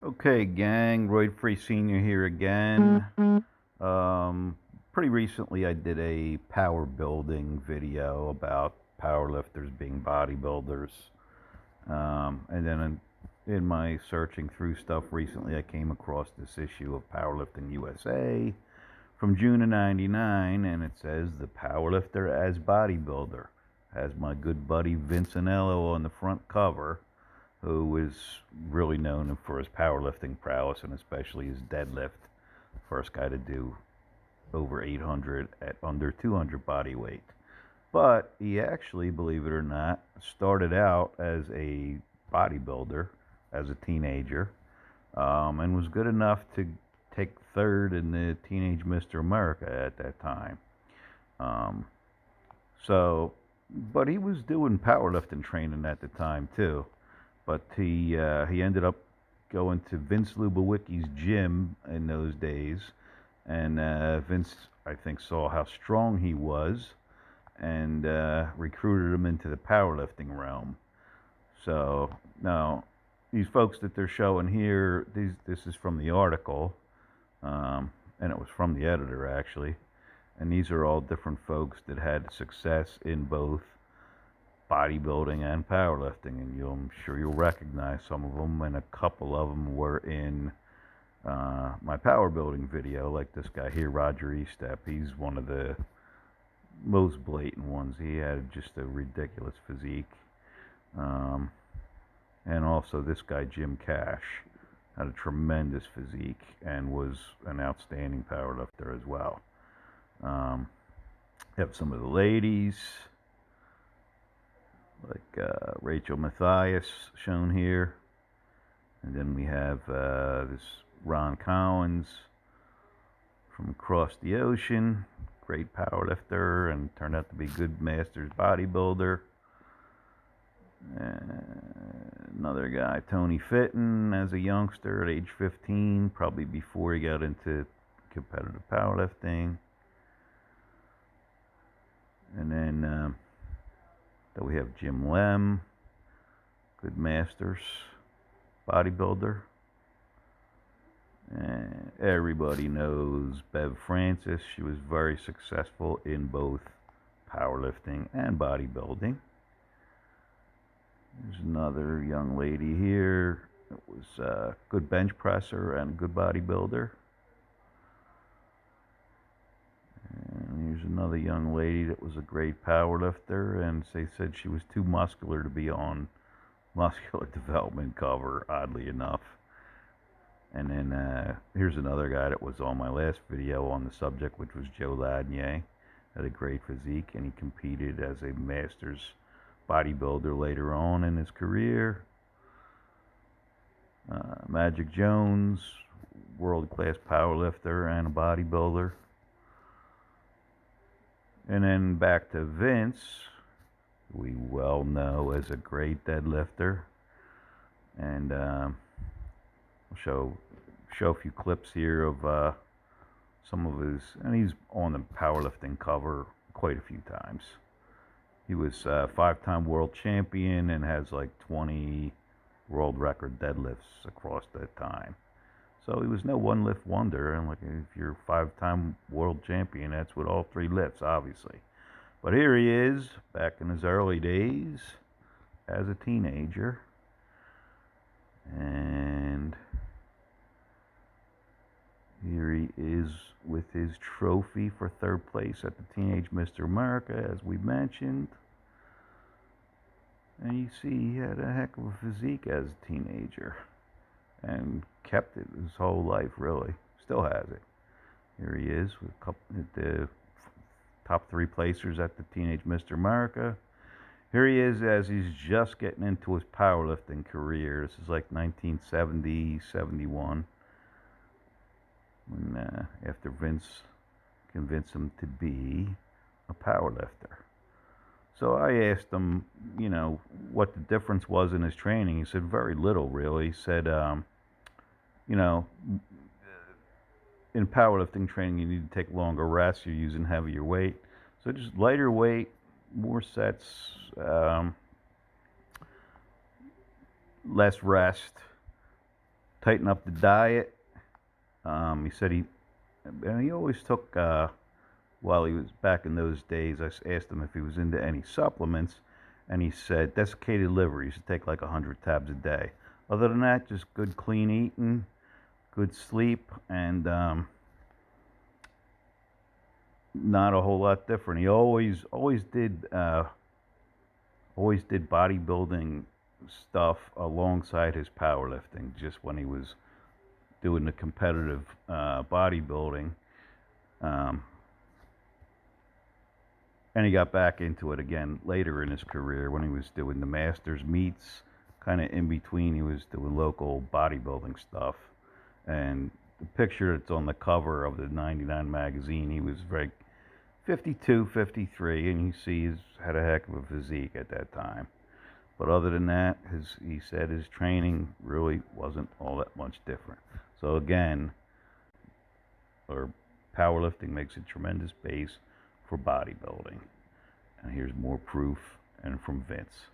Okay, gang, Royd Free Senior here again. Pretty recently, I did a power building video about powerlifters being bodybuilders. And then in my searching through stuff recently, I came across this issue of Powerlifting USA from June of '99, and it says the powerlifter as bodybuilder. Has my good buddy Vince Anello on the front cover, who is really known for his powerlifting prowess and especially his deadlift. First guy to do over 800 at under 200 body weight. But he actually, believe it or not, started out as a bodybuilder as a teenager, and was good enough to take third in the Teenage Mr. America at that time. Um, but he was doing powerlifting training at the time too. But he ended up going to Vince Lubowicki's gym in those days, and Vince, I think, saw how strong he was and recruited him into the powerlifting realm. So now these folks that they're showing here, this is from the article, and it was from the editor actually, and these are all different folks that had success in both bodybuilding and powerlifting, and I'm sure you'll recognize some of them, and a couple of them were in my power building video, like this guy here, Roger Estep. He's one of the most blatant ones. He had just a ridiculous physique. And also this guy, Jim Cash, had a tremendous physique and was an outstanding powerlifter as well. Have some of the ladies, like Rachel Mathias shown here. And then we have this Ron Collins from across the ocean, great powerlifter and turned out to be good masters bodybuilder. Another guy, Tony Fitton, as a youngster at age 15, probably before he got into competitive powerlifting. And then we have Jim Lem, good masters bodybuilder. And everybody knows Bev Francis. She was very successful in both powerlifting and bodybuilding. There's another young lady here that was a good bench presser and a good bodybuilder. And here's another young lady that was a great powerlifter, and they said she was too muscular to be on Muscular Development cover, oddly enough. And then here's another guy that was on my last video on the subject, which was Joe Ladnier. Had a great physique, and he competed as a masters bodybuilder later on in his career. Magic Jones, world-class powerlifter and a bodybuilder. And then back to Vince, we well know as a great deadlifter. And I'll show a few clips here of some of his, and he's on the powerlifting cover quite a few times. He was a 5-time world champion and has like 20 world record deadlifts across that time. So he was no one lift wonder, and like if you're a 5-time world champion, that's with all 3 lifts, obviously. But here he is, back in his early days as a teenager. And here he is with his trophy for 3rd place at the Teenage Mr. America, as we mentioned. And you see he had a heck of a physique as a teenager and kept it his whole life, really. Still has it. Here he is with the top 3 placers at the Teenage Mr. America. Here he is as he's just getting into his powerlifting career. This is like 1970, 71. When after Vince convinced him to be a powerlifter. So I asked him, what the difference was in his training. He said very little, really. He said, in powerlifting training, you need to take longer rests. You're using heavier weight. So just lighter weight, more sets, less rest. tighten up the diet. He said he always took, while he was back in those days, I asked him if he was into any supplements, and he said desiccated liver. He should take like 100 tabs a day. Other than that, just good clean eating, good sleep, and not a whole lot different. He always did bodybuilding stuff alongside his powerlifting. Just when he was doing the competitive bodybuilding, um, and he got back into it again later in his career when he was doing the Masters meets. Kind of in between, he was doing local bodybuilding stuff. And the picture that's on the cover of the '99 magazine, he was like 52, 53, and you see he's had a heck of a physique at that time. But other than that, he said his training really wasn't all that much different. So again, or powerlifting makes a tremendous base for bodybuilding. And here's more proof, and from Vince.